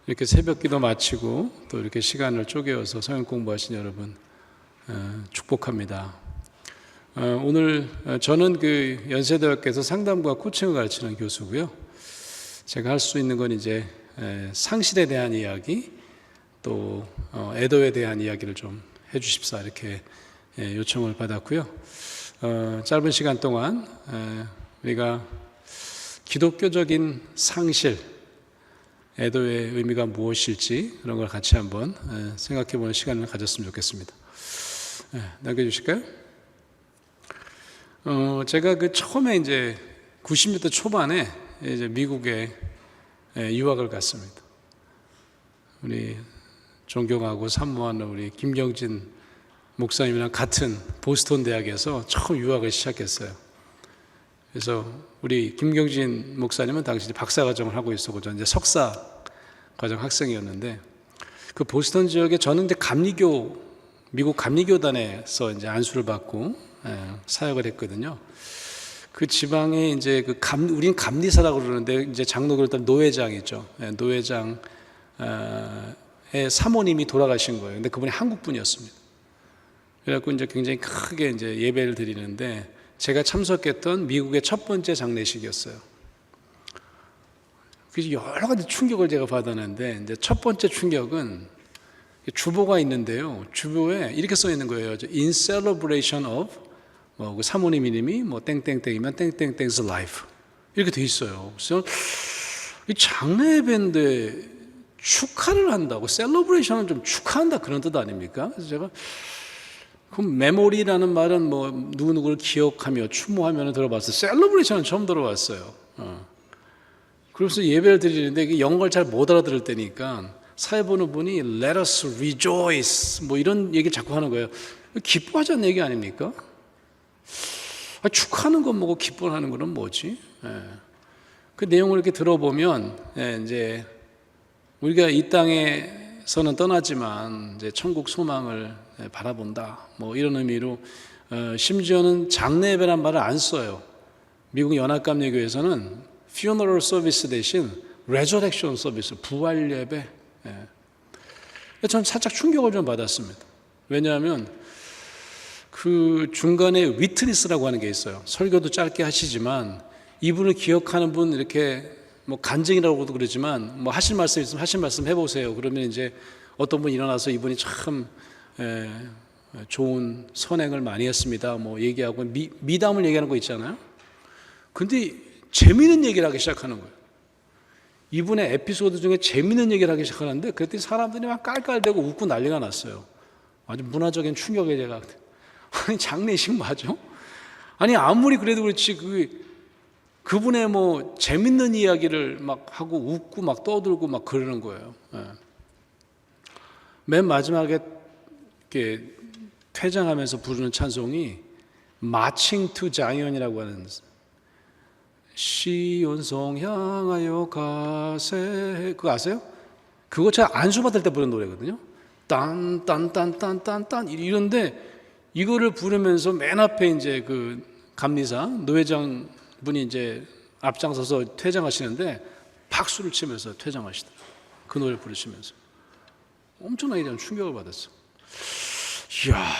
이렇게 새벽 기도 마치고 또 이렇게 시간을 쪼개어서 성경 공부하신 여러분 축복합니다. 오늘 저는 그 연세대학교에서 상담과 코칭을 가르치는 교수고요. 제가 할 수 있는 건 이제 상실에 대한 이야기, 또 애도에 대한 이야기를 좀 해주십사 이렇게 요청을 받았고요. 짧은 시간 동안 우리가 기독교적인 상실, 애도의 의미가 무엇일지 그런 걸 같이 한번 생각해보는 시간을 가졌으면 좋겠습니다. 남겨주실까요? 제가 그 처음에 이제 90년대 초반에 이제 미국에 유학을 갔습니다. 우리 존경하고 사모하는 우리 김경진 목사님이랑 같은 보스턴 대학에서 처음 유학을 시작했어요. 그래서 우리 김경진 목사님은 당시 박사과정을 하고 있었고 저는 이제 석사과정 학생이었는데, 그 보스턴 지역에 저는 이제 미국 감리교단에서 이제 안수를 받고 사역을 했거든요. 그 지방에 이제 우리는 감리사라고 그러는데 이제 장로교를 따른 노회장이죠. 노회장의 사모님이 돌아가신 거예요. 근데 그분이 한국 분이었습니다. 그래갖고 이제 굉장히 크게 이제 예배를 드리는데, 제가 참석했던 미국의 첫 번째 장례식이었어요. 그래서 여러 가지 충격을 제가 받았는데, 이제 첫 번째 충격은 주보가 있는데요. 주보에 이렇게 써 있는 거예요. In celebration of 그 사모님 이름이 땡땡땡이면 땡땡땡's life 이렇게 돼 있어요. 그래서 이 장례 예배인데 축하를 한다고, 셀러브레이션은 좀 축하한다 그런 뜻 아닙니까? 그래서 제가 그럼 메모리라는 말은 누구누구를 기억하며 추모하면 들어봤어요. 셀러브레이션은 처음 들어봤어요. 그래서 예배를 드리는데 영어를 잘 못 알아들을 때니까 사회 보는 분이 Let us rejoice 이런 얘기 자꾸 하는 거예요. 기뻐하자는 얘기 아닙니까? 축하하는 건 뭐고 기뻐하는 거는 뭐지? 그 내용을 이렇게 들어보면 이제 우리가 이 땅에서는 떠나지만 이제 천국 소망을 바라본다 이런 의미로 심지어는 장례 예배란 말을 안 써요. 미국 연합감리교에서는 funeral service 대신 resurrection service, 부활 예배. 저는 살짝 충격을 좀 받았습니다. 왜냐하면 그 중간에 위트니스라고 하는 게 있어요. 설교도 짧게 하시지만 이분을 기억하는 분 이렇게 간증이라고도 그러지만 하실 말씀 있으면 하실 말씀 해보세요. 그러면 이제 어떤 분이 일어나서 이분이 참 좋은 선행을 많이 했습니다 얘기하고 미담을 얘기하는 거 있잖아요. 근데 재미있는 얘기를 하기 시작하는 거예요. 이분의 에피소드 중에 재미있는 얘기를 하기 시작하는데 그랬더니 사람들이 막 깔깔대고 웃고 난리가 났어요. 아주 문화적인 충격에 제가, 아니 장례식 맞아? 아니 아무리 그래도 그렇지 그분의 재밌는 이야기를 막 하고 웃고 막 떠들고 막 그러는 거예요. 맨 마지막에 이렇게 퇴장하면서 부르는 찬송이 Marching to Zion이라고 하는, 시온성 향하여 가세, 그거 아세요? 그거 제가 안수 받을 때 부르는 노래거든요. 딴딴딴딴딴딴 이런데 이거를 부르면서 맨 앞에 이제 그 감리사 노회장 분이 이제 앞장서서 퇴장하시는데 박수를 치면서 퇴장하시더라고요. 그 노래를 부르시면서 엄청나게 좀 충격을 받았어. 이야,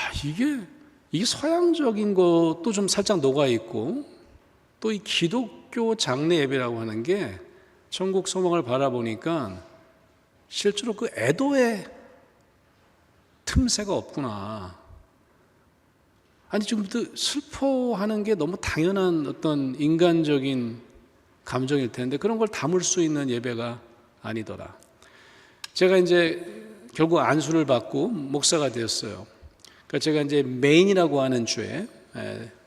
이게 서양적인 것도 좀 살짝 녹아 있고, 또 이 기독교 장례 예배라고 하는 게 천국 소망을 바라보니까 실제로 그 애도의 틈새가 없구나. 아니 지금부터 슬퍼하는 게 너무 당연한 어떤 인간적인 감정일 텐데 그런 걸 담을 수 있는 예배가 아니더라. 제가 이제 결국 안수를 받고 목사가 되었어요. 그러니까 제가 이제 메인이라고 하는 주에,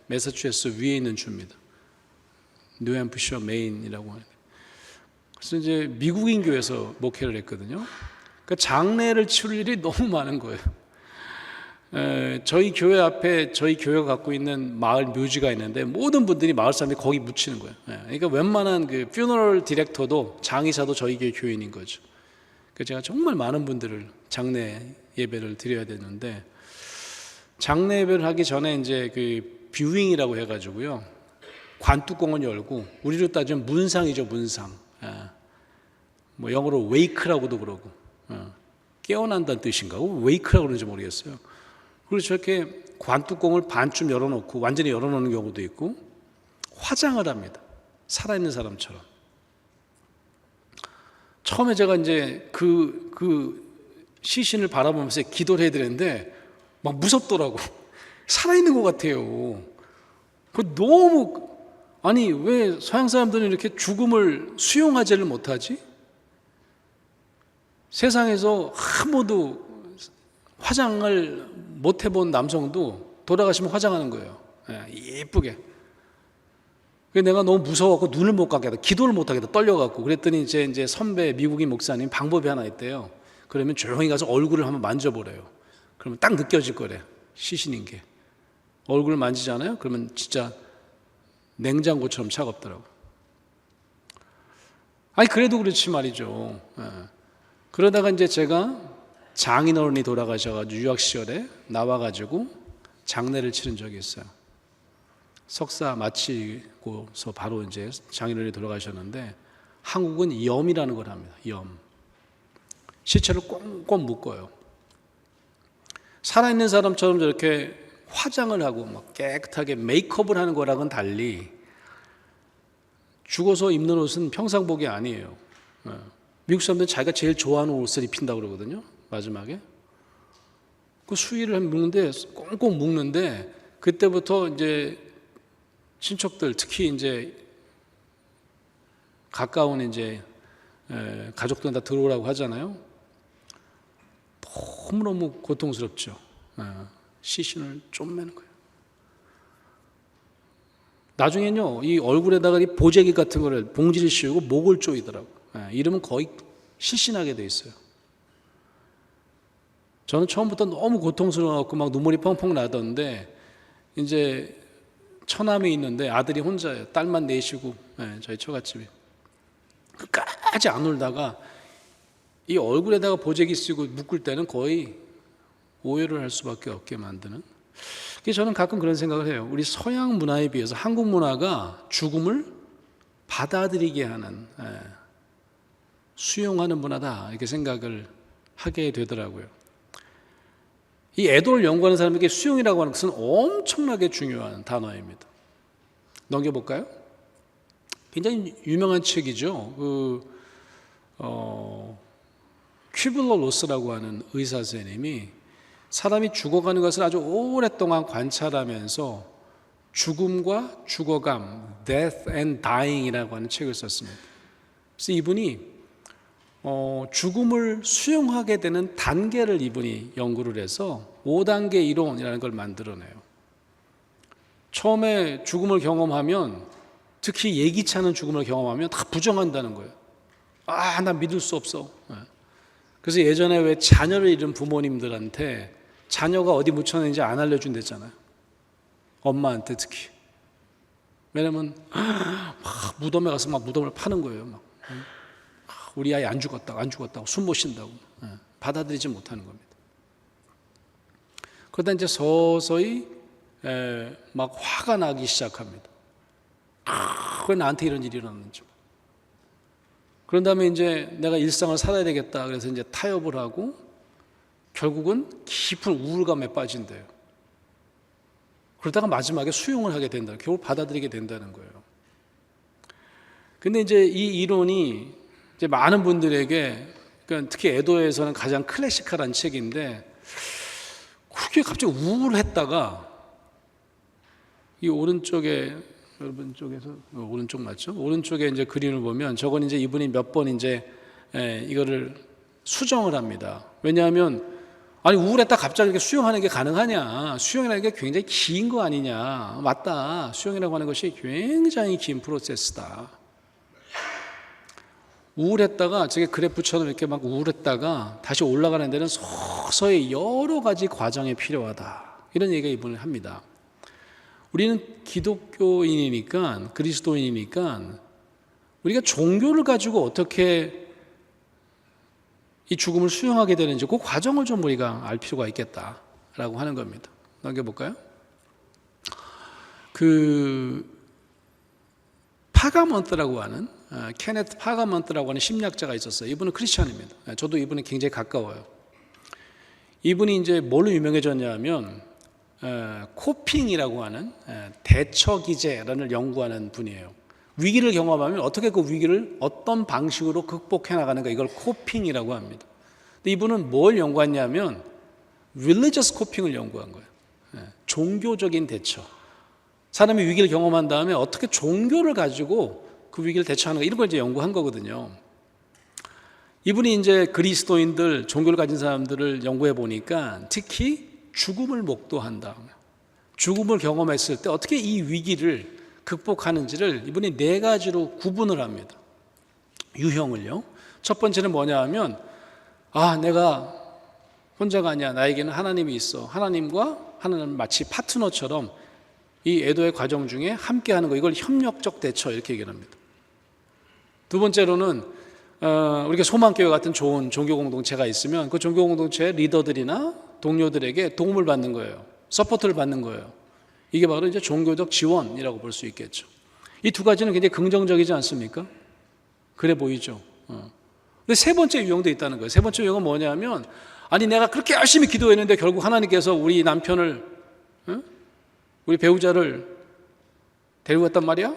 매사추세츠 위에 있는 주입니다. 뉴햄프셔 메인이라고 하는. 그래서 이제 미국인 교회에서 목회를 했거든요. 그러니까 장례를 치를 일이 너무 많은 거예요. 저희 교회 앞에 저희 교회가 갖고 있는 마을 묘지가 있는데 모든 분들이 마을 사람들이 거기 묻히는 거예요. 그러니까 웬만한 그 퓨너럴 디렉터도 장의사도 저희 교회 교인인 거죠. 그래서 제가 정말 많은 분들을 장례 예배를 드려야 되는데, 장례 예배를 하기 전에 이제 그 뷰잉이라고 해가지고요, 관뚜껑을 열고 우리로 따지면 문상이죠, 문상. 뭐 영어로 wake라고도 그러고, 깨어난다는 뜻인가? wake라고 그러는지 모르겠어요. 그리고 저렇게 관뚜껑을 반쯤 열어놓고 완전히 열어놓는 경우도 있고, 화장을 합니다. 살아있는 사람처럼. 처음에 제가 이제 그 시신을 바라보면서 기도를 해드렸는데 막 무섭더라고. 살아있는 것 같아요. 그 너무, 아니 왜 서양 사람들은 이렇게 죽음을 수용하지를 못하지? 세상에서 한 번도 화장을 못 해본 남성도 돌아가시면 화장하는 거예요. 예쁘게. 내가 너무 무서워갖고 눈을 못 감겠다, 기도를 못 하겠다, 떨려갖고. 그랬더니 이제 선배 미국인 목사님 방법이 하나 있대요. 그러면 조용히 가서 얼굴을 한번 만져보래요. 그러면 딱 느껴질 거래, 시신인 게. 얼굴을 만지잖아요. 그러면 진짜 냉장고처럼 차갑더라고. 아니 그래도 그렇지 말이죠. 그러다가 이제 제가 장인어른이 돌아가셔가지고 유학 시절에 나와가지고 장례를 치른 적이 있어요. 석사 마치고서 바로 이제 장인어른이 돌아가셨는데, 한국은 염이라는 걸 합니다. 염. 시체를 꽁꽁 묶어요. 살아있는 사람처럼 저렇게 화장을 하고 막 깨끗하게 메이크업을 하는 거랑은 달리 죽어서 입는 옷은 평상복이 아니에요. 미국 사람들은 자기가 제일 좋아하는 옷을 입힌다고 그러거든요. 마지막에 그 수의를 묶는데, 꽁꽁 묶는데, 그때부터 이제 친척들, 특히 이제 가까운 이제 가족들은 다 들어오라고 하잖아요. 너무너무 고통스럽죠. 시신을 쫓매는 거예요. 나중에는요, 이 얼굴에다가 이 보재기 같은 거를 봉지를 씌우고 목을 조이더라고요. 이러면 거의 실신하게 돼 있어요. 저는 처음부터 너무 고통스러워갖고 막 눈물이 펑펑 나던데, 이제 처남이 있는데 아들이 혼자예요. 딸만 넷이고, 저희 처갓집이. 끝까지 안 울다가 이 얼굴에다가 보재기 쓰고 묶을 때는 거의 오해를 할 수밖에 없게 만드는. 그래서 저는 가끔 그런 생각을 해요. 우리 서양 문화에 비해서 한국 문화가 죽음을 받아들이게 하는, 수용하는 문화다, 이렇게 생각을 하게 되더라고요. 이 애도를 연구하는 사람에게 수용이라고 하는 것은 엄청나게 중요한 단어입니다. 넘겨볼까요? 굉장히 유명한 책이죠. 큐블러 로스라고 하는 의사 선생님이 사람이 죽어가는 것을 아주 오랫동안 관찰하면서 죽음과 죽어감, Death and Dying이라고 하는 책을 썼습니다. 그래서 이분이 죽음을 수용하게 되는 단계를 이분이 연구를 해서 5단계 이론이라는 걸 만들어내요. 처음에 죽음을 경험하면, 특히 예기치 않은 죽음을 경험하면 다 부정한다는 거예요. 나 믿을 수 없어. 그래서 예전에 왜 자녀를 잃은 부모님들한테 자녀가 어디 묻혔는지 안 알려준댔잖아요. 엄마한테 특히. 왜냐면 막 무덤에 가서 막 무덤을 파는 거예요. 막. 우리 아이 안 죽었다고 숨 못 쉰다고. 받아들이지 못하는 겁니다. 그러다 이제 서서히 막 화가 나기 시작합니다. 왜 나한테 이런 일이 일어났는지. 그런 다음에 이제 내가 일상을 살아야 되겠다, 그래서 이제 타협을 하고 결국은 깊은 우울감에 빠진대요. 그러다가 마지막에 수용을 하게 된다, 결국 받아들이게 된다는 거예요. 근데 이제 이 이론이 이제 많은 분들에게, 그러니까 특히 에도에서는 가장 클래식한 책인데, 그게 갑자기 우울했다가 이 오른쪽에, 여러분 쪽에서 오른쪽 맞죠? 오른쪽에 이제 그림을 보면 저건 이제 이분이 몇 번 이제 이거를 수정을 합니다. 왜냐하면 아니 우울했다 갑자기 이렇게 수용하는 게 가능하냐? 수용이라는 게 굉장히 긴 거 아니냐? 맞다. 수용이라고 하는 것이 굉장히 긴 프로세스다. 우울했다가 저게 그래프처럼 이렇게 막 우울했다가 다시 올라가는 데는 서서히 여러 가지 과정이 필요하다. 이런 얘기가 이분을 합니다. 우리는 기독교인이니까, 그리스도인이니까 우리가 종교를 가지고 어떻게 이 죽음을 수용하게 되는지 그 과정을 좀 우리가 알 필요가 있겠다라고 하는 겁니다. 넘겨볼까요? 파가먼트라고 하는 케네트 파가먼트라고 하는 심리학자가 있었어요. 이분은 크리스천입니다. 저도 이분이 굉장히 가까워요. 이분이 이제 뭘로 유명해졌냐면 코핑이라고 하는 대처 기제를 연구하는 분이에요. 위기를 경험하면 어떻게 그 위기를 어떤 방식으로 극복해 나가는가, 이걸 코핑이라고 합니다. 근데 이분은 뭘 연구했냐면 religious 코핑을 연구한 거예요. 종교적인 대처. 사람이 위기를 경험한 다음에 어떻게 종교를 가지고 그 위기를 대처하는가, 이런 걸 이제 연구한 거거든요. 이분이 이제 그리스도인들, 종교를 가진 사람들을 연구해 보니까 특히 죽음을 목도한다, 죽음을 경험했을 때 어떻게 이 위기를 극복하는지를 이분이 4가지로 구분을 합니다. 유형을요. 첫 번째는 뭐냐 하면, 내가 혼자가 아니야. 나에게는 하나님이 있어. 하나님과 하나님 마치 파트너처럼 이 애도의 과정 중에 함께하는 거, 이걸 협력적 대처, 이렇게 얘기합니다. 두 번째로는 우리가 소망교회 같은 좋은 종교 공동체가 있으면 그 종교 공동체의 리더들이나 동료들에게 도움을 받는 거예요. 서포트를 받는 거예요. 이게 바로 이제 종교적 지원이라고 볼 수 있겠죠. 이 2가지는 굉장히 긍정적이지 않습니까? 그래 보이죠. 근데 3번째 유형도 있다는 거예요. 3번째 유형은 뭐냐면, 내가 그렇게 열심히 기도했는데 결국 하나님께서 우리 남편을, 우리 배우자를 데리고 갔단 말이야?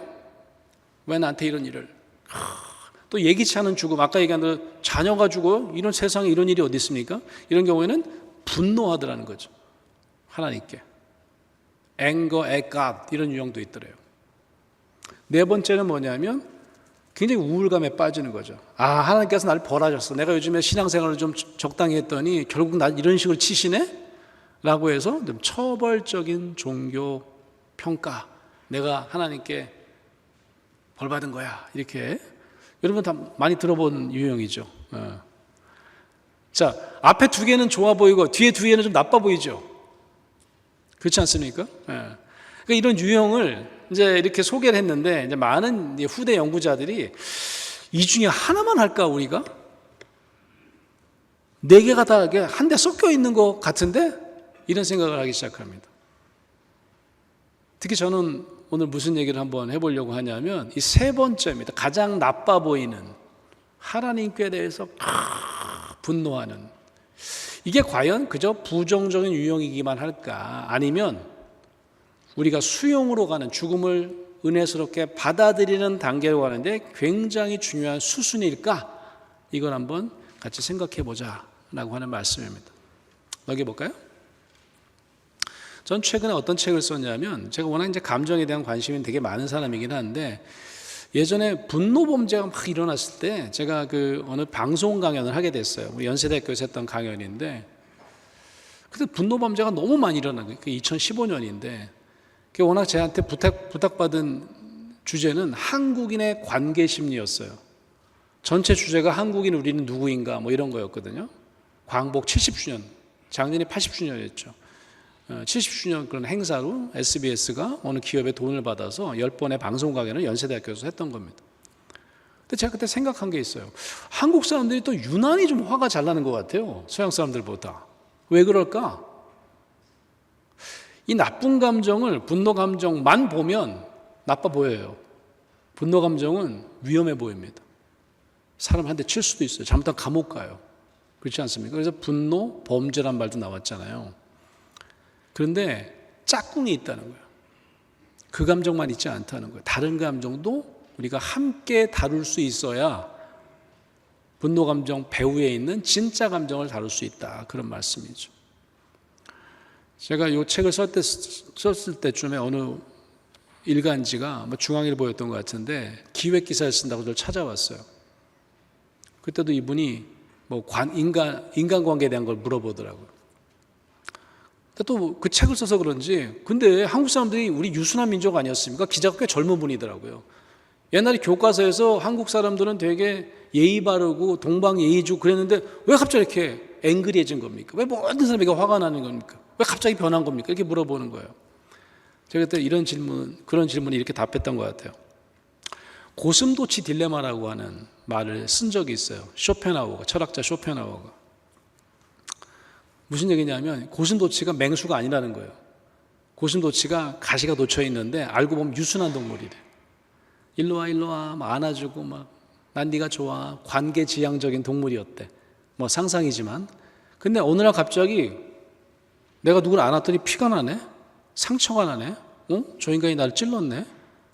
왜 나한테 이런 일을? 또 예기치 않은 죽음, 아까 얘기한 대로 자녀가 죽어요? 이런 세상에 이런 일이 어디 있습니까? 이런 경우에는 분노하더라는 거죠. 하나님께. anger at God, 이런 유형도 있더래요. 4번째는 뭐냐면 굉장히 우울감에 빠지는 거죠. 하나님께서 나를 벌하셨어. 내가 요즘에 신앙생활을 좀 적당히 했더니 결국 날 이런 식으로 치시네? 라고 해서 좀 처벌적인 종교 평가, 내가 하나님께 벌받은 거야, 이렇게. 여러분 다 많이 들어본 유형이죠. 자, 앞에 2개는 좋아 보이고 뒤에 2개는 좀 나빠 보이죠. 그렇지 않습니까? 그러니까 이런 유형을 이제 이렇게 소개를 했는데, 이제 많은 후대 연구자들이 이 중에 하나만 할까, 우리가? 4개가 다 한데 섞여 있는 것 같은데? 이런 생각을 하기 시작합니다. 특히 저는 오늘 무슨 얘기를 한번 해보려고 하냐면 이 3번째입니다. 가장 나빠 보이는, 하나님께 대해서 분노하는, 이게 과연 그저 부정적인 유형이기만 할까, 아니면 우리가 수용으로 가는, 죽음을 은혜스럽게 받아들이는 단계로 가는데 굉장히 중요한 수순일까? 이걸 한번 같이 생각해 보자라고 하는 말씀입니다. 넘겨볼까요? 전 최근에 어떤 책을 썼냐면, 제가 워낙 이제 감정에 대한 관심이 되게 많은 사람이긴 한데, 예전에 분노 범죄가 막 일어났을 때 제가 어느 방송 강연을 하게 됐어요. 우리 연세대학교에서 했던 강연인데, 그때 분노 범죄가 너무 많이 일어난 거예요. 2015년인데, 워낙 저한테 부탁받은 주제는 한국인의 관계 심리였어요. 전체 주제가 한국인 우리는 누구인가, 이런 거였거든요. 광복 70주년, 작년이 80주년이었죠. 70주년 그런 행사로 SBS가 어느 기업에 돈을 받아서 10번의 방송 강연을 연세대학교에서 했던 겁니다. 근데 제가 그때 생각한 게 있어요. 한국 사람들이 또 유난히 좀 화가 잘 나는 것 같아요. 서양 사람들보다. 왜 그럴까? 이 나쁜 감정을, 분노 감정만 보면 나빠 보여요. 분노 감정은 위험해 보입니다. 사람 한 대 칠 수도 있어요. 잘못하면 감옥 가요. 그렇지 않습니까? 그래서 분노 범죄란 말도 나왔잖아요. 그런데 짝꿍이 있다는 거예요. 그 감정만 있지 않다는 거예요. 다른 감정도 우리가 함께 다룰 수 있어야 분노 감정 배후에 있는 진짜 감정을 다룰 수 있다, 그런 말씀이죠. 제가 이 책을 썼을 때쯤에 어느 일간지가 중앙일보였던 것 같은데 기획기사를 쓴다고 저를 찾아왔어요. 그때도 이분이 인간관계에 대한 걸 물어보더라고요. 또 그 책을 써서 그런지, 근데 한국 사람들이 우리 유순한 민족 아니었습니까? 기자가 꽤 젊은 분이더라고요. 옛날에 교과서에서 한국 사람들은 되게 예의 바르고 동방예의주 그랬는데 왜 갑자기 이렇게 앵그리해진 겁니까? 왜 모든 사람에게 화가 나는 겁니까? 왜 갑자기 변한 겁니까? 이렇게 물어보는 거예요. 제가 그때 그런 질문에 이렇게 답했던 것 같아요. 고슴도치 딜레마라고 하는 말을 쓴 적이 있어요. 철학자 쇼펜하우어가. 무슨 얘기냐면 고슴도치가 맹수가 아니라는 거예요. 고슴도치가 가시가 놓쳐 있는데 알고 보면 유순한 동물이래. 일로 와 일로 와 막 안아주고 막 난 네가 좋아. 관계지향적인 동물이었대. 뭐 상상이지만. 근데 어느 날 갑자기 내가 누구를 안았더니 피가 나네. 상처가 나네. 저 인간이 나를 찔렀네.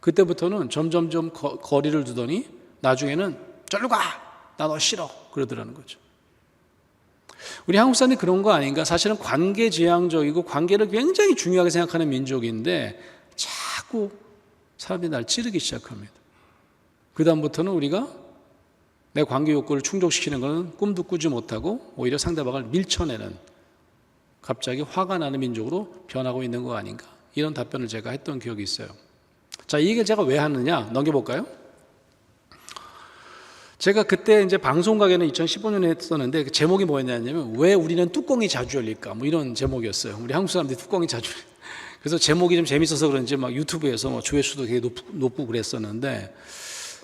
그때부터는 점점점 거리를 두더니 나중에는 절로 가. 나 너 싫어. 그러더라는 거죠. 우리 한국 사람들이 그런 거 아닌가? 사실은 관계지향적이고 관계를 굉장히 중요하게 생각하는 민족인데 자꾸 사람들이 날 찌르기 시작합니다. 그 다음부터는 우리가 내 관계 욕구를 충족시키는 것은 꿈도 꾸지 못하고 오히려 상대방을 밀쳐내는 갑자기 화가 나는 민족으로 변하고 있는 거 아닌가? 이런 답변을 제가 했던 기억이 있어요. 자, 이 얘기를 제가 왜 하느냐? 넘겨볼까요? 제가 그때 이제 방송 가게는 2015년에 했었는데 그 제목이 뭐였냐면 왜 우리는 뚜껑이 자주 열릴까? 뭐 이런 제목이었어요. 우리 한국 사람들이 뚜껑이 자주 그래서 제목이 좀 재밌어서 그런지 막 유튜브에서 뭐 조회수도 되게 높고 그랬었는데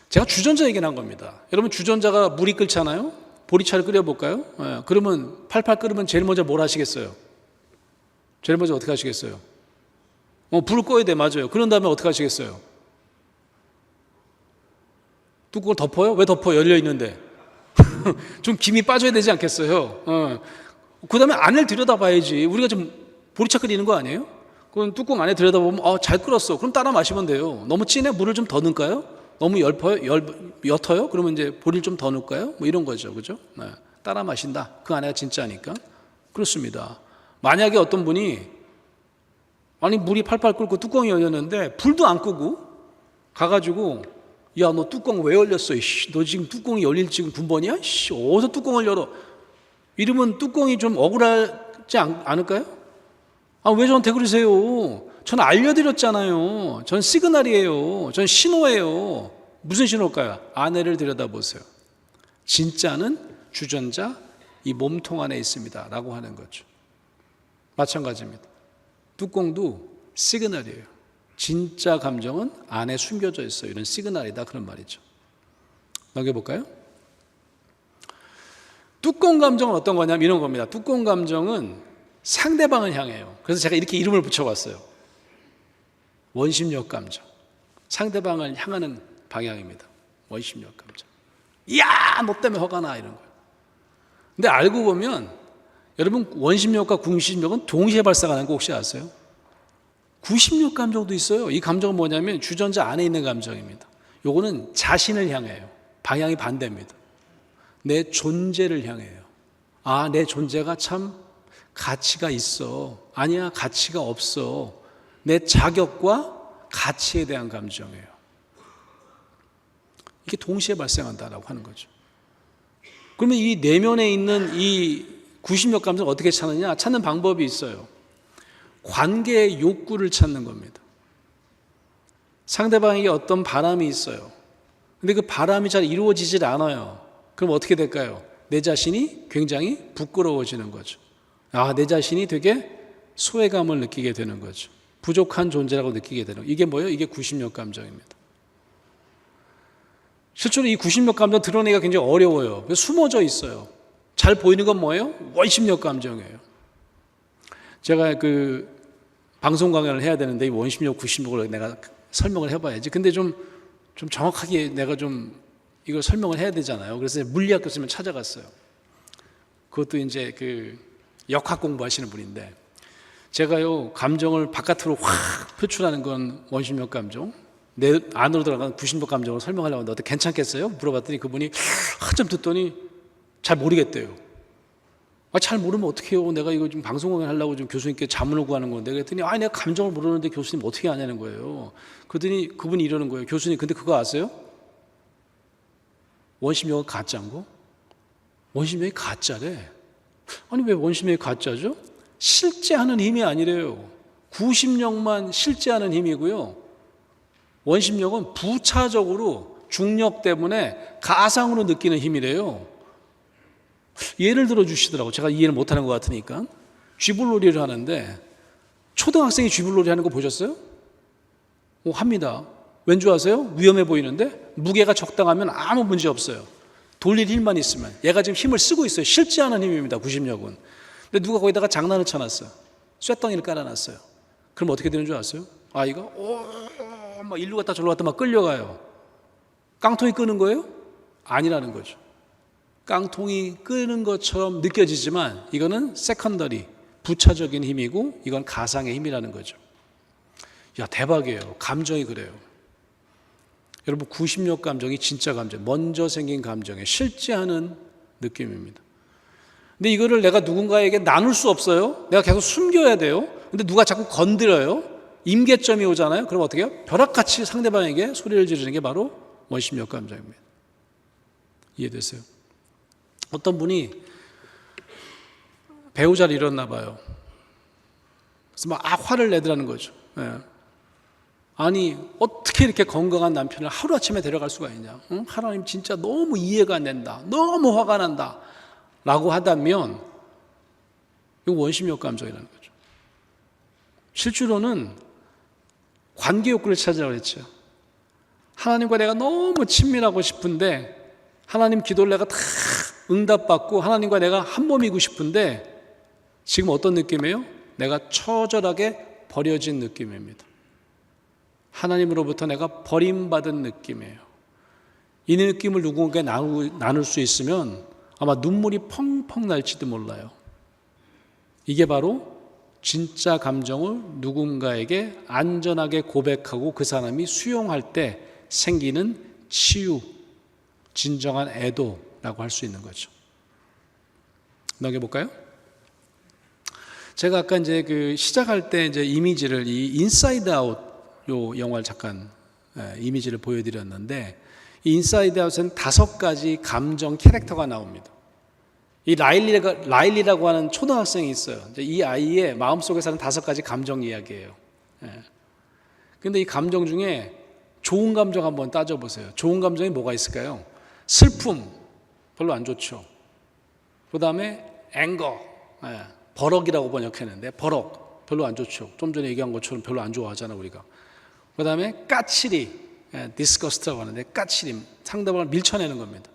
제가 주전자 얘기를 한 겁니다. 여러분 주전자가 물이 끓잖아요. 보리차를 끓여볼까요? 예, 그러면 팔팔 끓으면 제일 먼저 뭘 하시겠어요? 제일 먼저 어떻게 하시겠어요? 불을 꺼야 돼. 맞아요. 그런 다음에 어떻게 하시겠어요? 뚜껑을 덮어요? 왜 덮어요? 열려 있는데. 좀 김이 빠져야 되지 않겠어요? 그 다음에 안을 들여다봐야지. 우리가 좀 보리차 끓이는 거 아니에요? 그럼 뚜껑 안에 들여다보면 잘 끓었어. 그럼 따라 마시면 돼요. 너무 진해? 물을 좀 더 넣을까요? 너무 옅어요? 그러면 이제 보리를 좀 더 넣을까요? 뭐 이런 거죠. 그죠? 네. 따라 마신다. 그 안에가 진짜니까. 그렇습니다. 만약에 어떤 분이 아니 물이 팔팔 끓고 뚜껑이 열렸는데 불도 안 끄고 가가지고 야 너 뚜껑 왜 열렸어? 너 지금 뚜껑이 열릴 지금 군번이야? 어디서 뚜껑을 열어? 이러면 뚜껑이 좀 억울하지 않을까요? 왜 저한테 그러세요? 전 알려드렸잖아요. 전 시그널이에요. 전 신호예요. 무슨 신호일까요? 아내를 들여다보세요. 진짜는 주전자 이 몸통 안에 있습니다. 라고 하는 거죠. 마찬가지입니다. 뚜껑도 시그널이에요. 진짜 감정은 안에 숨겨져 있어요. 이런 시그널이다. 그런 말이죠. 넘겨볼까요? 뚜껑 감정은 어떤 거냐면 이런 겁니다. 뚜껑 감정은 상대방을 향해요. 그래서 제가 이렇게 이름을 붙여봤어요. 원심력 감정. 상대방을 향하는 방향입니다. 원심력 감정. 이야, 너 때문에 화가 나. 이런 거예요. 근데 알고 보면 여러분 원심력과 궁심력은 동시에 발생하는 거 혹시 아세요? 구심력 감정도 있어요. 이 감정은 뭐냐면 주전자 안에 있는 감정입니다. 요거는 자신을 향해요. 방향이 반대입니다. 내 존재를 향해요. 내 존재가 참 가치가 있어. 아니야, 가치가 없어. 내 자격과 가치에 대한 감정이에요. 이게 동시에 발생한다라고 하는 거죠. 그러면 이 내면에 있는 이 구심력 감정을 어떻게 찾느냐? 찾는 방법이 있어요. 관계의 욕구를 찾는 겁니다. 상대방에게 어떤 바람이 있어요. 근데 그 바람이 잘 이루어지질 않아요. 그럼 어떻게 될까요? 내 자신이 굉장히 부끄러워지는 거죠. 내 자신이 되게 소외감을 느끼게 되는 거죠. 부족한 존재라고 느끼게 되는 거예요. 이게 뭐예요? 이게 구심력 감정입니다. 실제로 이 구심력 감정 드러내기가 굉장히 어려워요. 숨어져 있어요. 잘 보이는 건 뭐예요? 원심력 감정이에요. 제가 그 방송 강연을 해야 되는데 이 원심력, 구심력을 내가 설명을 해봐야지. 근데 좀 정확하게 내가 좀 이걸 설명을 해야 되잖아요. 그래서 물리학 교수님을 찾아갔어요. 그것도 이제 그 역학 공부하시는 분인데 제가요 감정을 바깥으로 확 표출하는 건 원심력 감정, 내 안으로 들어가는 구심력 감정을 설명하려고 하는데 어떻게 괜찮겠어요? 물어봤더니 그분이 한참 듣더니 잘 모르겠대요. 잘 모르면 어떡해요? 내가 이거 지금 방송을 하려고 좀 교수님께 자문을 구하는 건데 그랬더니 내가 감정을 모르는데 교수님 어떻게 하냐는 거예요. 그랬더니 그분이 이러는 거예요. 교수님 근데 그거 아세요? 원심력은 가짜인 거? 원심력이 가짜래. 아니 왜 원심력이 가짜죠? 실제하는 힘이 아니래요. 구심력만 실제하는 힘이고요. 원심력은 부차적으로 중력 때문에 가상으로 느끼는 힘이래요. 예를 들어 주시더라고. 제가 이해를 못하는 것 같으니까. 쥐불놀이를 하는데 초등학생이 쥐불놀이 하는 거 보셨어요? 합니다. 왠 줄 아세요? 위험해 보이는데 무게가 적당하면 아무 문제 없어요. 돌릴 힘만 있으면. 얘가 지금 힘을 쓰고 있어요. 실제하는 힘입니다. 구심력은. 근데 누가 거기다가 장난을 쳐놨어요. 쇳덩이를 깔아놨어요. 그럼 어떻게 되는 줄 아세요? 아이가 막 일로 갔다 저로 갔다 막 끌려가요. 깡통이 끄는 거예요? 아니라는 거죠. 깡통이 끄는 것처럼 느껴지지만 이거는 세컨더리, 부차적인 힘이고 이건 가상의 힘이라는 거죠. 야, 대박이에요. 감정이 그래요. 여러분, 구심력 감정이 진짜 감정, 먼저 생긴 감정에 실제 하는 느낌입니다. 근데 이거를 내가 누군가에게 나눌 수 없어요. 내가 계속 숨겨야 돼요. 근데 누가 자꾸 건드려요. 임계점이 오잖아요. 그럼 어떻게 해요? 벼락같이 상대방에게 소리를 지르는 게 바로 원심력 감정입니다. 이해되세요? 어떤 분이 배우자를 잃었나 봐요. 그래서 막 화를 내더라는 거죠. 예. 아니, 어떻게 이렇게 건강한 남편을 하루아침에 데려갈 수가 있냐? 응? 하나님 진짜 너무 이해가 안 된다. 너무 화가 난다. 라고 하다면 이거 원심력 감정이라는 거죠. 실제로는 관계 욕구를 찾으라고 했죠. 하나님과 내가 너무 친밀하고 싶은데 하나님 기도를 내가 다 응답받고 하나님과 내가 한 몸이고 싶은데 지금 어떤 느낌이에요? 내가 처절하게 버려진 느낌입니다. 하나님으로부터 내가 버림받은 느낌이에요. 이 느낌을 누군가에게 나눌 수 있으면 아마 눈물이 펑펑 날지도 몰라요. 이게 바로 진짜 감정을 누군가에게 안전하게 고백하고 그 사람이 수용할 때 생기는 치유, 진정한 애도라고 할 수 있는 거죠. 넘겨볼까요? 제가 아까 이제 시작할 때 이제 이미지를 이 인사이드 아웃 요 영화를 잠깐 이미지를 보여드렸는데 이 인사이드 아웃은 5가지 감정 캐릭터가 나옵니다. 이 라일리라고 하는 초등학생이 있어요. 이제 이 아이의 마음속에 사는 5가지 감정 이야기예요. 근데 이 감정 중에 좋은 감정 한번 따져보세요. 좋은 감정이 뭐가 있을까요? 슬픔, 별로 안 좋죠. 그 다음에 앵거, 버럭이라고 번역했는데 버럭, 별로 안 좋죠. 좀 전에 얘기한 것처럼 별로 안 좋아하잖아 우리가. 그 다음에 까칠이, 디스커스트라고 하는데 까칠임, 상대방을 밀쳐내는 겁니다.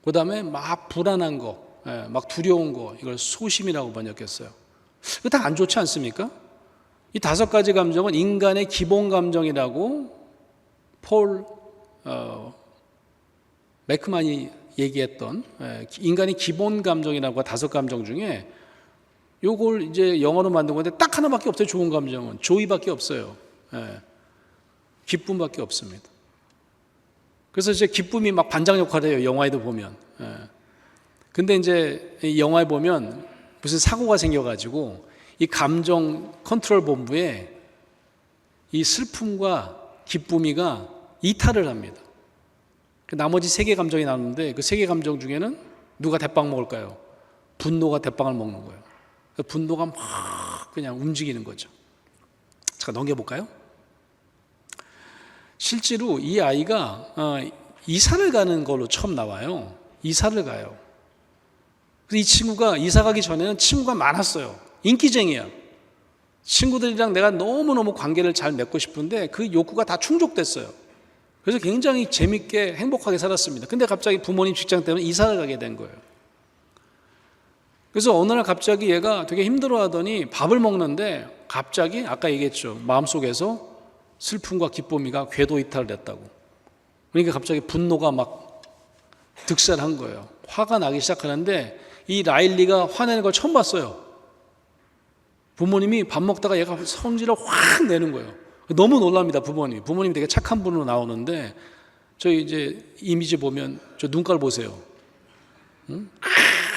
그 다음에 막 불안한 거, 막 두려운 거, 이걸 소심이라고 번역했어요. 이거 다 안 좋지 않습니까? 이 5가지 감정은 인간의 기본 감정이라고 폴 맥크만이 얘기했던 인간의 기본 감정이라고 5감정 중에 요걸 이제 영어로 만든 건데 딱 하나밖에 없어요. 좋은 감정은 조이밖에 없어요. 기쁨밖에 없습니다. 그래서 이제 기쁨이 막 반장 역할을 해요. 영화에도 보면. 근데 이제 이 영화에 보면 무슨 사고가 생겨가지고 이 감정 컨트롤 본부에 이 슬픔과 기쁨이가 이탈을 합니다. 나머지 3개 감정이 나오는데 그 3개 감정 중에는 누가 대빵 먹을까요? 분노가 대빵을 먹는 거예요. 분노가 막 그냥 움직이는 거죠. 잠깐 넘겨볼까요? 실제로 이 아이가 이사를 가는 걸로 처음 나와요. 이사를 가요. 그래서 이 친구가 이사 가기 전에는 친구가 많았어요. 인기쟁이야. 친구들이랑 내가 너무너무 관계를 잘 맺고 싶은데 그 욕구가 다 충족됐어요. 그래서 굉장히 재밌게 행복하게 살았습니다. 근데 갑자기 부모님 직장 때문에 이사를 가게 된 거예요. 그래서 어느 날 갑자기 얘가 되게 힘들어하더니 밥을 먹는데 갑자기 아까 얘기했죠. 마음속에서 슬픔과 기쁨이가 궤도 이탈을 했다고. 그러니까 갑자기 분노가 막 득세한 거예요. 화가 나기 시작하는데 이 라일리가 화내는 걸 처음 봤어요. 부모님이 밥 먹다가 얘가 성질을 확 내는 거예요. 너무 놀랍니다, 부모님. 부모님이 되게 착한 분으로 나오는데 저희 이제 이미지 보면 저 눈깔 보세요. 응?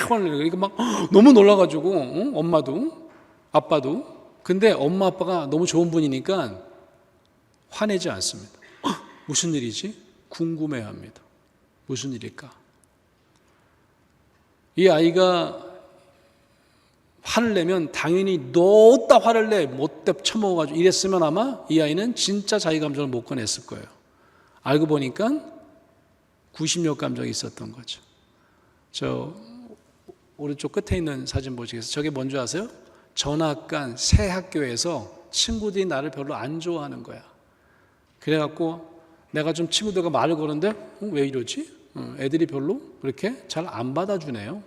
화를 내고 그러니까 막 너무 놀라가지고 응? 엄마도 아빠도. 근데 엄마 아빠가 너무 좋은 분이니까 화내지 않습니다. 무슨 일이지? 궁금해합니다. 무슨 일일까? 이 아이가 화를 내면 당연히 너 어디다 화를 내 못돼 처먹어가지고 이랬으면 아마 이 아이는 진짜 자기 감정을 못 꺼냈을 거예요. 알고 보니까 구심력 감정이 있었던 거죠. 저 오른쪽 끝에 있는 사진 보시겠어요? 저게 뭔지 아세요? 전학간 새 학교에서 친구들이 나를 별로 안 좋아하는 거야. 그래갖고 내가 좀 친구들과 말을 거는데 왜 이러지? 애들이 별로 그렇게 잘 안 받아주네요.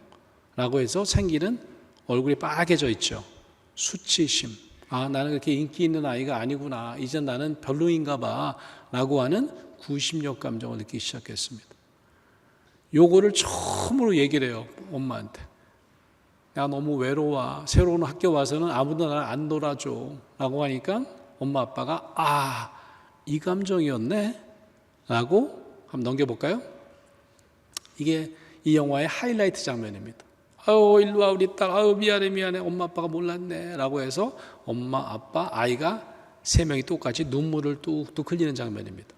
라고 해서 생기는 얼굴이 빨개져 있죠. 수치심. 아, 나는 그렇게 인기 있는 아이가 아니구나. 이제 나는 별로인가 봐. 라고 하는 구심력 감정을 느끼기 시작했습니다. 요거를 처음으로 얘기를 해요, 엄마한테. 야, 너무 외로워. 새로운 학교 와서는 아무도 나를 안 놀아줘. 라고 하니까 엄마 아빠가 아, 이 감정이었네? 라고 한번 넘겨볼까요? 이게 이 영화의 하이라이트 장면입니다. 아유, 일로 와, 우리 딸. 아유, 미안해. 엄마 아빠가 몰랐네. 라고 해서 엄마, 아빠, 아이가 세 명이 똑같이 눈물을 뚝뚝 흘리는 장면입니다.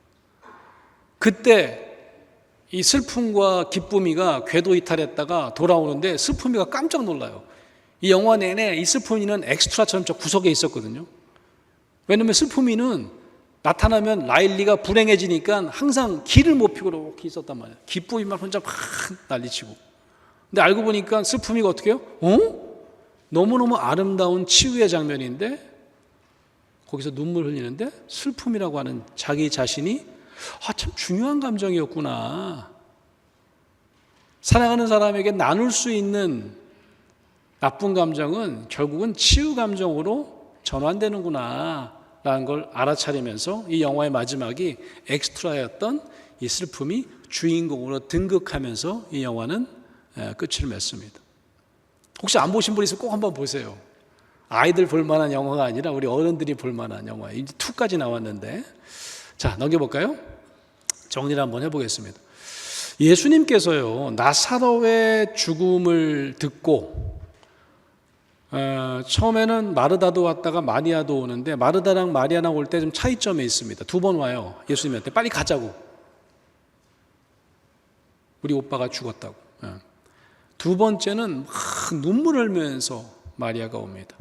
그때 이 슬픔과 기쁨이가 궤도 이탈했다가 돌아오는데 슬픔이가 깜짝 놀라요. 이 영화 내내 이 슬픔이는 엑스트라처럼 저 구석에 있었거든요. 왜냐면 슬픔이는 나타나면 라일리가 불행해지니까 항상 길을 못 피고 이렇게 있었단 말이에요. 기쁨이만 혼자 막 난리치고. 근데 알고 보니까 슬픔이가 어떻게 해요? 너무너무 아름다운 치유의 장면인데 거기서 눈물 흘리는데 슬픔이라고 하는 자기 자신이 참 중요한 감정이었구나. 사랑하는 사람에게 나눌 수 있는 나쁜 감정은 결국은 치유 감정으로 전환되는구나 라는 걸 알아차리면서 이 영화의 마지막이 엑스트라였던 이 슬픔이 주인공으로 등극하면서 이 영화는 끝을 맺습니다. 혹시 안 보신 분 있으면 꼭 한번 보세요. 아이들 볼만한 영화가 아니라 우리 어른들이 볼만한 영화예요. 이제 2까지 나왔는데 자, 넘겨볼까요? 정리를 한번 해보겠습니다. 예수님께서요, 나사로의 죽음을 듣고 처음에는 마르다도 왔다가 마리아도 오는데 마르다랑 마리아랑 올 때 좀 차이점이 있습니다. 2번 와요. 예수님한테 빨리 가자고. 우리 오빠가 죽었다고. 두 번째는 막 눈물을 흘리면서 마리아가 옵니다.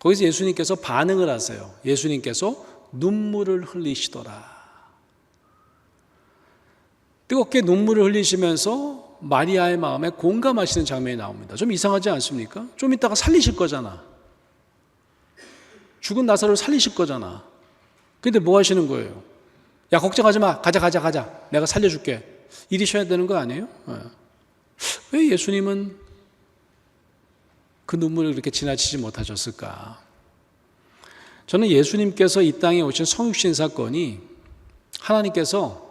거기서 예수님께서 반응을 하세요. 예수님께서 눈물을 흘리시더라. 뜨겁게 눈물을 흘리시면서 마리아의 마음에 공감하시는 장면이 나옵니다. 좀 이상하지 않습니까? 좀 이따가 살리실 거잖아. 죽은 나사로를 살리실 거잖아. 근데 뭐 하시는 거예요? 야, 걱정하지 마. 가자. 내가 살려줄게. 이러셔야 되는 거 아니에요? 왜 예수님은 그 눈물을 그렇게 지나치지 못하셨을까? 저는 예수님께서 이 땅에 오신 성육신 사건이 하나님께서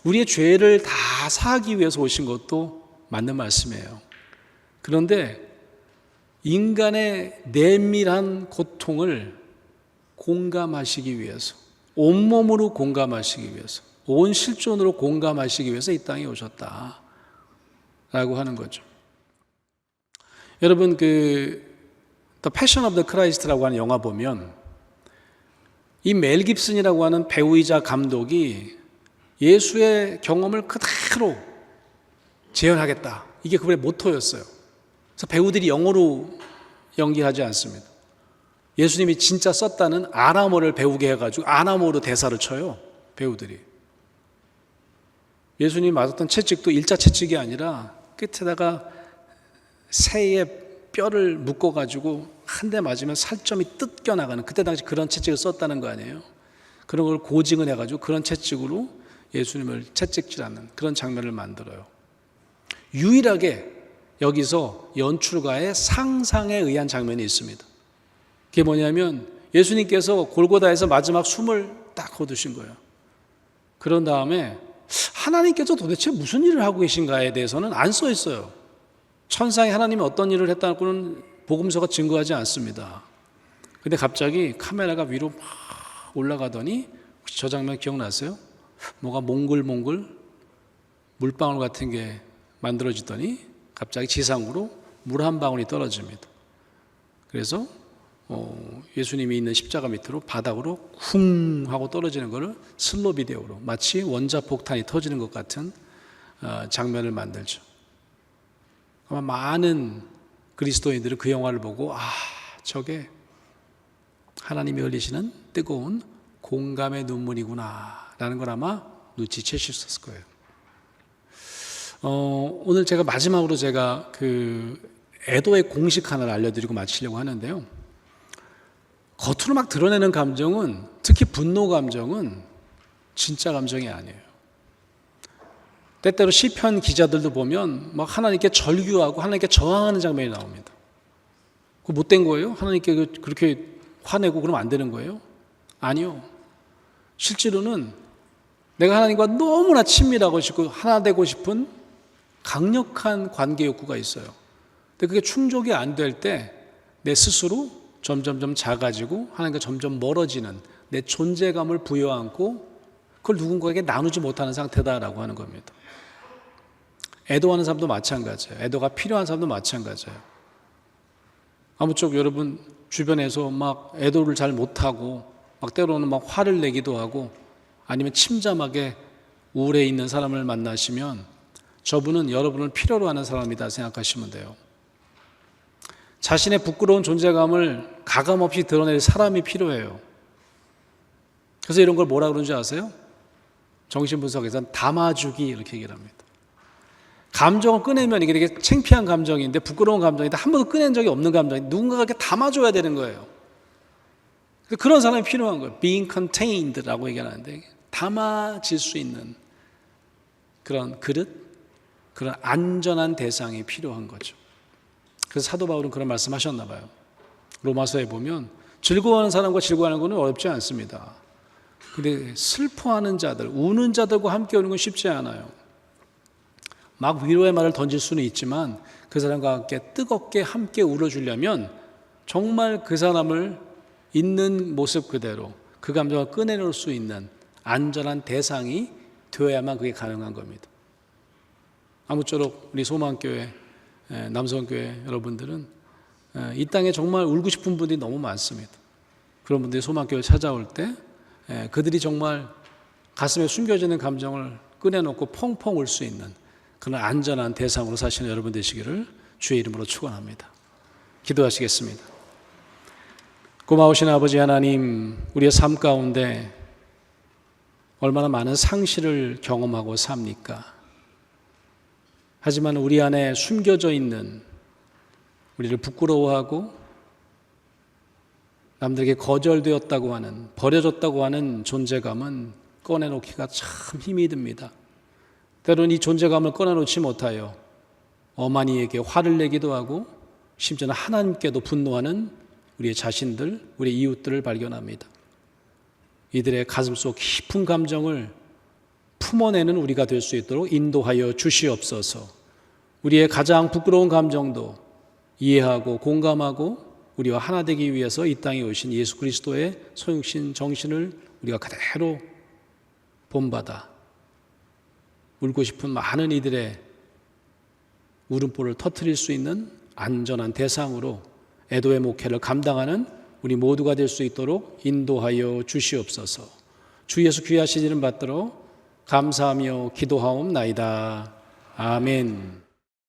우리의 죄를 다 사하기 위해서 오신 것도 맞는 말씀이에요. 그런데 인간의 내밀한 고통을 공감하시기 위해서, 온몸으로 공감하시기 위해서, 온 실존으로 공감하시기 위해서 이 땅에 오셨다 라고 하는 거죠. 여러분, The Passion of the Christ라고 하는 영화 보면 이 멜 깁슨이라고 하는 배우이자 감독이 예수의 경험을 그대로 재현하겠다. 이게 그분의 모토였어요. 그래서 배우들이 영어로 연기하지 않습니다. 예수님이 진짜 썼다는 아람어를 배우게 해가지고 아람어로 대사를 쳐요. 배우들이. 예수님이 맞았던 채찍도 일자 채찍이 아니라 끝에다가 새의 뼈를 묶어가지고 한 대 맞으면 살점이 뜯겨나가는, 그때 당시 그런 채찍을 썼다는 거 아니에요. 그런 걸 고증을 해가지고 그런 채찍으로 예수님을 채찍질하는 그런 장면을 만들어요. 유일하게 여기서 연출가의 상상에 의한 장면이 있습니다. 그게 뭐냐면 예수님께서 골고다에서 마지막 숨을 딱 거두신 거예요. 그런 다음에 하나님께서 도대체 무슨 일을 하고 계신가에 대해서는 안 써 있어요. 천상에 하나님이 어떤 일을 했다고는 복음서가 증거하지 않습니다. 근데 갑자기 카메라가 위로 막 올라가더니 혹시 저 장면 기억나세요? 뭐가 몽글몽글 물방울 같은 게 만들어지더니 갑자기 지상으로 물 한 방울이 떨어집니다. 그래서 예수님이 있는 십자가 밑으로 바닥으로 쿵 하고 떨어지는 것을 슬로 비디오로 마치 원자폭탄이 터지는 것 같은 장면을 만들죠. 아마 많은 그리스도인들은 그 영화를 보고 저게 하나님이 흘리시는 뜨거운 공감의 눈물이구나 라는 걸 아마 눈치채셨을 거예요. 오늘 제가 마지막으로 애도의 공식 하나를 알려드리고 마치려고 하는데요. 겉으로 막 드러내는 감정은, 특히 분노 감정은 진짜 감정이 아니에요. 때때로 시편 기자들도 보면 막 하나님께 절규하고 하나님께 저항하는 장면이 나옵니다. 그거 못된 거예요? 하나님께 그렇게 화내고 그러면 안 되는 거예요? 아니요. 실제로는 내가 하나님과 너무나 친밀하고 싶고 하나 되고 싶은 강력한 관계 욕구가 있어요. 근데 그게 충족이 안 될 때 내 스스로 점점점 작아지고 하나님과 점점 멀어지는 내 존재감을 부여안고 그걸 누군가에게 나누지 못하는 상태다라고 하는 겁니다. 애도하는 사람도 마찬가지예요. 애도가 필요한 사람도 마찬가지예요. 아무쪼록 여러분 주변에서 막 애도를 잘 못하고 막 때로는 막 화를 내기도 하고 아니면 침잠하게 우울해 있는 사람을 만나시면 저분은 여러분을 필요로 하는 사람이다 생각하시면 돼요. 자신의 부끄러운 존재감을 가감없이 드러낼 사람이 필요해요. 그래서 이런 걸 뭐라 그러는지 아세요? 정신분석에서는 담아주기 이렇게 얘기를 합니다. 감정을 꺼내면 이게 되게 창피한 감정인데 부끄러운 감정인데 한 번도 꺼낸 적이 없는 감정인데 누군가가 이렇게 담아줘야 되는 거예요. 그런 사람이 필요한 거예요. being contained라고 얘기하는데 담아질 수 있는 그런 그릇, 그런 안전한 대상이 필요한 거죠. 그래서 사도 바울은 그런 말씀하셨나 봐요. 로마서에 보면 즐거워하는 사람과 즐거워하는 것은 어렵지 않습니다. 근데 슬퍼하는 자들, 우는 자들과 함께 오는 건 쉽지 않아요. 막 위로의 말을 던질 수는 있지만 그 사람과 함께 뜨겁게 함께 울어주려면 정말 그 사람을 있는 모습 그대로 그 감정을 꺼내놓을 수 있는 안전한 대상이 되어야만 그게 가능한 겁니다. 아무쪼록 우리 소망교회, 남성교회 여러분들은 이 땅에 정말 울고 싶은 분들이 너무 많습니다. 그런 분들이 소망교회 찾아올 때 그들이 정말 가슴에 숨겨지는 감정을 꺼내놓고 펑펑 울 수 있는 그런 안전한 대상으로 사시는 여러분 되시기를 주의 이름으로 축원합니다. 기도하시겠습니다. 고마우신 아버지 하나님, 우리의 삶 가운데 얼마나 많은 상실을 경험하고 삽니까? 하지만 우리 안에 숨겨져 있는 우리를 부끄러워하고 남들에게 거절되었다고 하는, 버려졌다고 하는 존재감은 꺼내놓기가 참 힘이 듭니다. 때로는 이 존재감을 꺼내놓지 못하여 어머니에게 화를 내기도 하고 심지어는 하나님께도 분노하는 우리의 자신들, 우리의 이웃들을 발견합니다. 이들의 가슴속 깊은 감정을 품어내는 우리가 될 수 있도록 인도하여 주시옵소서. 우리의 가장 부끄러운 감정도 이해하고 공감하고 우리와 하나 되기 위해서 이 땅에 오신 예수 그리스도의 소육신 정신을 우리가 그대로 본받아 울고 싶은 많은 이들의 울음보를 터뜨릴 수 있는 안전한 대상으로 애도의 목회를 감당하는 우리 모두가 될 수 있도록 인도하여 주시옵소서. 주 예수 귀하신 이름 받들어 감사하며 기도하옵나이다. 아멘.